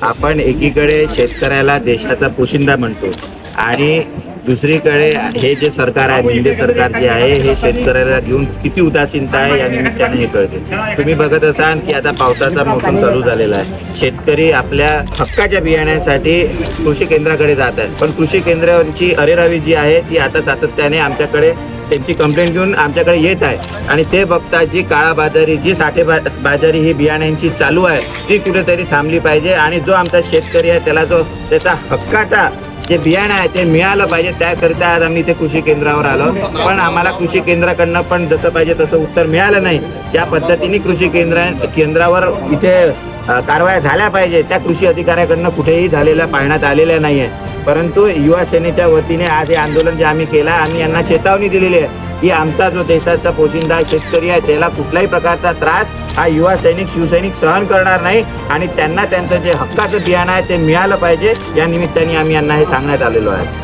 आपण एकीकडे शेतकऱ्याला देशाचा पोशिंदा म्हणतो आणि दुसरीकडे हे जे सरकार आहे, शिंदे सरकार जे आहे, हे शेतकऱ्याला घेऊन किती उदासीनता आहे या निमित्ताने हे कळते. तुम्ही बघत असाल की आता पावसाचा मोसम चालू झालेला आहे. शेतकरी आपल्या हक्काच्या बियाण्यासाठी कृषी केंद्राकडे जात आहेत, पण कृषी केंद्राची अरेरावी जी आहे ती आता सातत्याने आमच्याकडे त्यांची कंप्लेंट घेऊन आमच्याकडे येत आहे आणि ते बघता जी काळाबाजारी, जी साठेबाजारी ही बियाण्यांची चालू आहे ती कुठेतरी थांबली पाहिजे आणि जो आमचा शेतकरी आहे त्याला जो त्याचा हक्काचा जे बियाणं आहे ते मिळालं पाहिजे. त्याकरिता आज आम्ही इथे कृषी केंद्रावर आलो, पण आम्हाला कृषी केंद्राकडनं पण जसं पाहिजे तसं उत्तर मिळालं नाही. ज्या पद्धतीने कृषी केंद्रावर इथे कारवाया झाल्या पाहिजे त्या कृषी अधिकाऱ्याकडनं कुठेही झालेल्या पाहण्यात आलेल्या नाही आहे. परंतु युवा सेनेच्या वतीने आज हे आंदोलन जे आम्ही केलं, आम्ही यांना चेतावणी दिलेली आहे की आमचा जो देशाचा पोशिंदा शेतकरी आहे त्याला कुठल्याही प्रकारचा त्रास हा युवा सैनिक, शिवसैनिक सहन करणार नाही आणि त्यांना त्यांचं जे हक्काचं बियाणं आहे ते मिळालं पाहिजे. या निमित्ताने आम्ही यांना हे सांगण्यात आलेलो आहे.